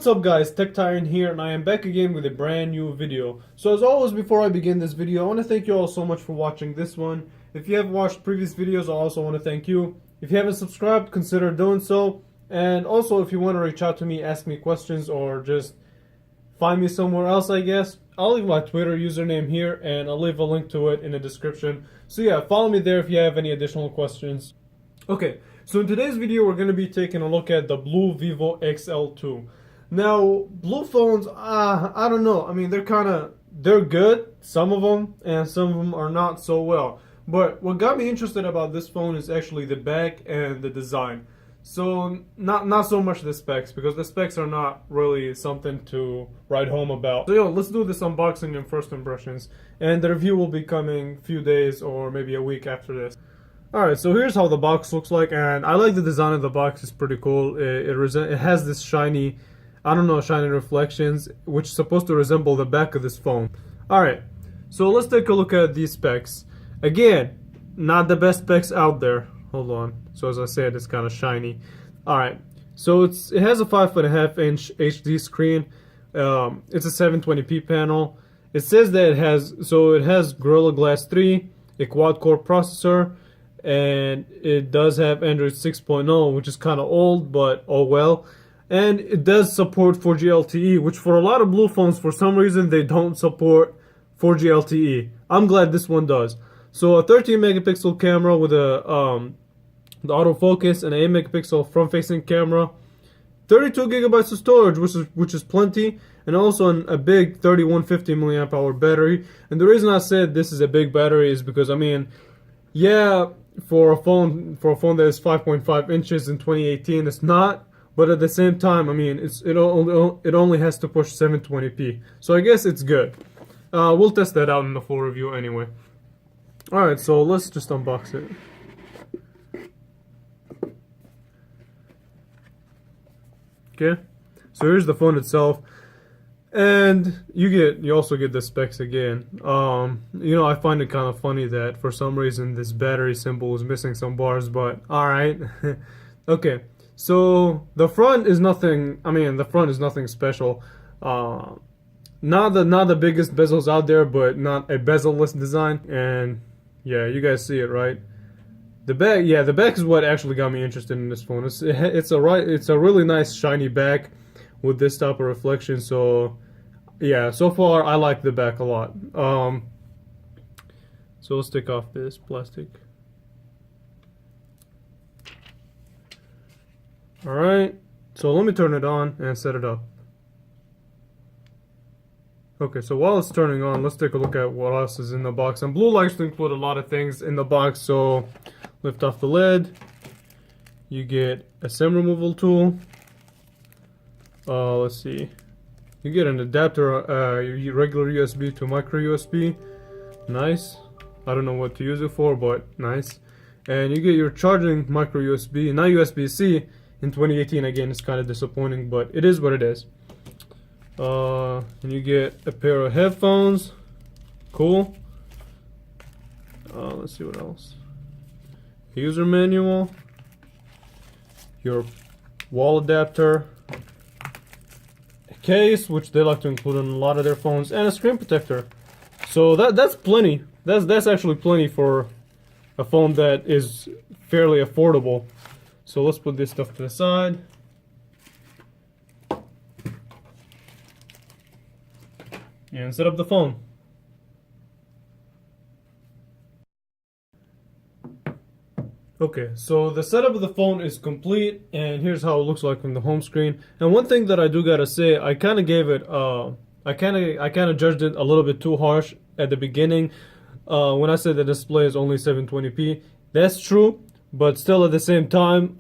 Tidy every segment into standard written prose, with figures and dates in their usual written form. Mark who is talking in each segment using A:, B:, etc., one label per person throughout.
A: What's up guys, TechTyrant here, and I am back again with a brand new video. So as always, before I begin this video, I want to thank you all so much for watching this one. If you have watched previous videos, I also want to thank you. If you haven't subscribed, consider doing so. And also, if you want to reach out to me, ask me questions, or just find me somewhere else, I guess, I'll leave my Twitter username here, and I'll leave a link to it in the description. So yeah, follow me there if you have any additional questions. Okay, so in today's video, we're going to be taking a look at the BLU Vivo XL2. Now, blue phones, I don't know. I mean, they're good, some of them, and some of them are not so well. But what got me interested about this phone is actually the back and the design. So, not so much the specs, because the specs are not really something to write home about. So, let's do this unboxing and first impressions. And the review will be coming a few days or maybe a week after this. Alright, so here's how the box looks like, and I like the design of the box. It's pretty cool. It has this shiny reflections, which is supposed to resemble the back of this phone. Alright, so let's take a look at these specs. Again, not the best specs out there. Hold on. So as I said, it's kind of shiny. Alright, so it has a 5.5 inch HD screen. It's a 720p panel. It says that it has Gorilla Glass 3, a quad-core processor, and it does have Android 6.0, which is kind of old, but oh well. And it does support 4G LTE, which for a lot of blue phones, for some reason, they don't support 4G LTE. I'm glad this one does. So a 13 megapixel camera with the autofocus and an 8 megapixel front-facing camera. 32 gigabytes of storage, which is plenty, and also a big 3150 milliamp hour battery. And the reason I said this is a big battery is because, I mean, yeah, for a phone that is 5.5 inches in 2018, it's not. But at the same time, I mean, it only has to push 720p, so I guess it's good. We'll test that out in the full review anyway. Alright, so let's just unbox it. Okay, so here's the phone itself, and you also get the specs again. I find it kind of funny that for some reason this battery symbol is missing some bars, but alright. Okay. So the front is nothing. I mean, the front is nothing special. Not the biggest bezels out there, but not a bezel-less design. And yeah, you guys see it, right? The back, yeah, the back is what actually got me interested in this phone. It's a really nice shiny back with this type of reflection. So yeah, so far I like the back a lot. So let's take off this plastic. Alright, so let me turn it on and set it up. Okay, so while it's turning on, let's take a look at what else is in the box. And BLU likes to include a lot of things in the box, so lift off the lid. You get a SIM removal tool. Let's see. You get an adapter, regular USB to micro USB. Nice. I don't know what to use it for, but nice. And you get your charging micro USB, not USB-C. In 2018, again, it's kind of disappointing, but it is what it is. And you get a pair of headphones. Cool. Let's see what else. User manual. Your wall adapter. A case, which they like to include on a lot of their phones, and a screen protector. So that's plenty. That's actually plenty for a phone that is fairly affordable. So let's put this stuff to the side. And set up the phone. Okay, so the setup of the phone is complete, and here's how it looks like from the home screen. And one thing that I do gotta say, I kind of gave it, I kind of judged it a little bit too harsh at the beginning when I said the display is only 720p. That's true. But still, at the same time,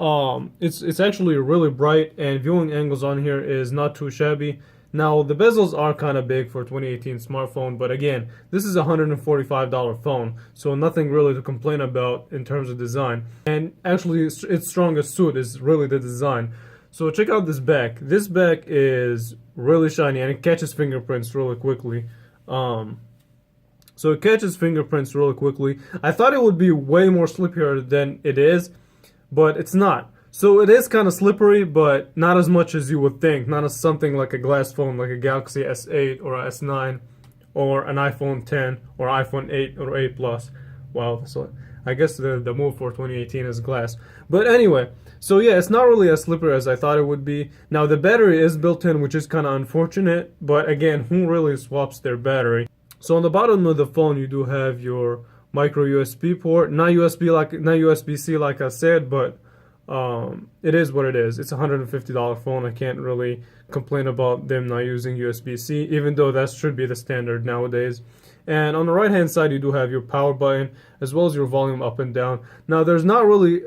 A: it's actually really bright, and viewing angles on here is not too shabby. Now, the bezels are kind of big for a 2018 smartphone, but again, this is a $145 phone, so nothing really to complain about in terms of design. And actually, its strongest suit is really the design. So check out this back. This back is really shiny, and it catches fingerprints really quickly. So it catches fingerprints really quickly. I thought it would be way more slippier than it is, but it's not. So it is kind of slippery, but not as much as you would think. Not as something like a glass phone, like a Galaxy S8 or a S9 or an iPhone 10 or iPhone 8 or 8 Plus. Wow, so I guess the move for 2018 is glass. But anyway, so yeah, it's not really as slippery as I thought it would be. Now the battery is built in, which is kind of unfortunate, but again, who really swaps their battery? So on the bottom of the phone, you do have your micro USB port, not USB-C like I said, but it is what it is. It's a $150 phone. I can't really complain about them not using USB-C, even though that should be the standard nowadays. And on the right hand side, you do have your power button as well as your volume up and down. Now there's not really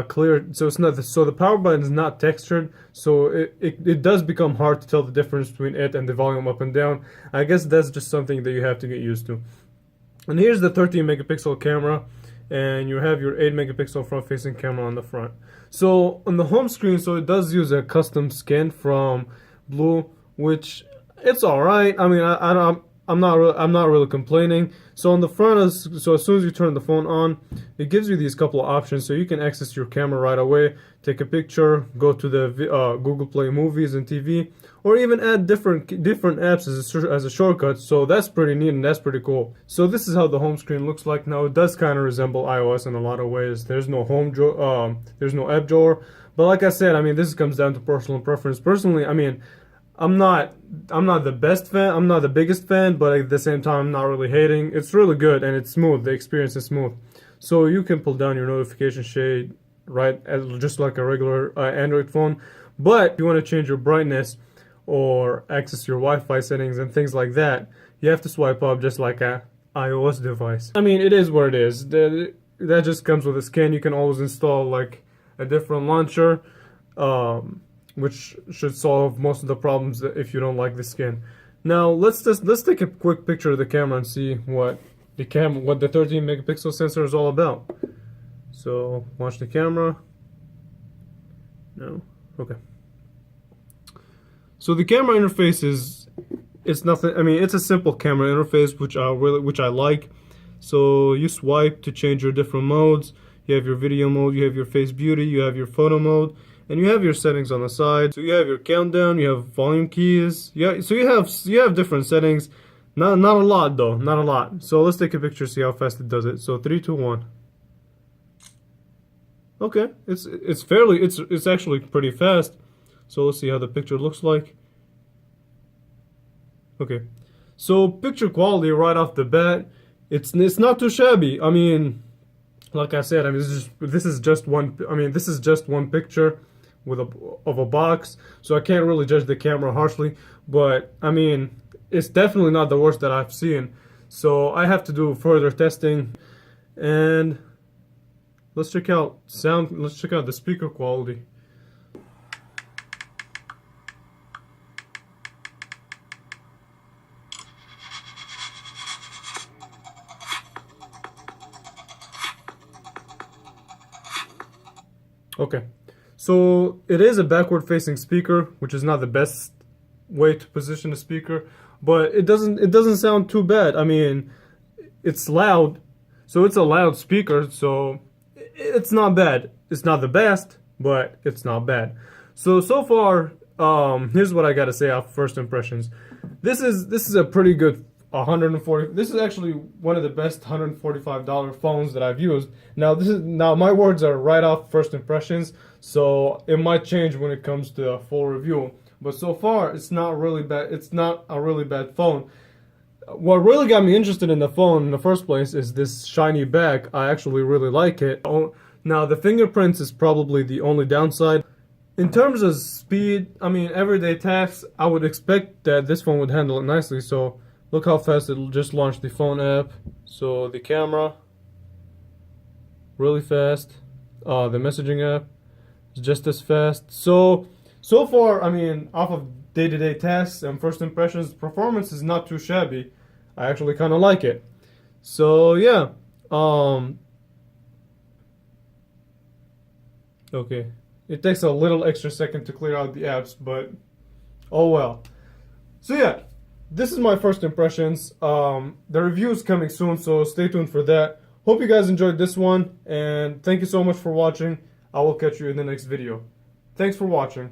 A: clear, so it's not so the power button is not textured, so it does become hard to tell the difference between it and the volume up and down. I guess that's just something that you have to get used to. And here's the 13 megapixel camera, and you have your 8 megapixel front facing camera on the front. So on the home screen, so it does use a custom skin from BLU, which it's all right. I mean, I'm not really complaining. So on the front, so as soon as you turn the phone on, it gives you these couple of options. So you can access your camera right away, take a picture, go to the Google Play Movies and TV, or even add different apps as a shortcut. So that's pretty neat and that's pretty cool. So this is how the home screen looks like now. It does kind of resemble iOS in a lot of ways. There's no there's no app drawer, but like I said, I mean, this comes down to personal preference. Personally, I mean, I'm not the best fan, I'm not the biggest fan, but at the same time I'm not really hating. It's really good and it's smooth. The experience is smooth. So you can pull down your notification shade right just like a regular Android phone. But if you want to change your brightness or access your Wi-Fi settings and things like that, you have to swipe up just like a iOS device. I mean, it is what it is. That just comes with a skin. You can always install like a different launcher, which should solve most of the problems if you don't like the skin. Now let's take a quick picture of the camera and see what the 13 megapixel sensor is all about. So launch the camera. No, okay. So the camera interface it's nothing. I mean, it's a simple camera interface which I like. So you swipe to change your different modes. You have your video mode, you have your face beauty, you have your photo mode, and you have your settings on the side. So you have your countdown, you have volume keys. Yeah, so you have different settings. Not a lot though, not a lot. So let's take a picture, see how fast it does it. So 3, 2, 1. Okay, it's actually pretty fast. So let's see how the picture looks like. Okay, so picture quality right off the bat, it's not too shabby. I mean, like I said, I mean this is just one picture of a box, so I can't really judge the camera harshly. But I mean, it's definitely not the worst that I've seen. So I have to do further testing, and let's check out sound. Let's check out the speaker quality. Okay, so it is a backward facing speaker, which is not the best way to position a speaker, but it doesn't sound too bad. I mean, it's loud, so it's a loud speaker, so it's not bad. It's not the best, but it's not bad. So far, here's what I gotta say off first impressions. This is a pretty good 140. This is actually one of the best $145 phones that I've used. Now my words are right off first impressions, so it might change when it comes to a full review. But so far, it's not really bad. It's not a really bad phone. What really got me interested in the phone in the first place is this shiny back. I actually really like it. Now the fingerprints is probably the only downside. In terms of speed, I mean, everyday tasks, I would expect that this phone would handle it nicely. So look how fast it'll just launch the phone app. So the camera, really fast. The messaging app is just as fast. So far, I mean, off of day-to-day tasks and first impressions, performance is not too shabby. I actually kind of like it. So yeah, okay. It takes a little extra second to clear out the apps, but oh well. So yeah, this is my first impressions. The review is coming soon, so stay tuned for that. Hope you guys enjoyed this one, and thank you so much for watching. I will catch you in the next video. Thanks for watching.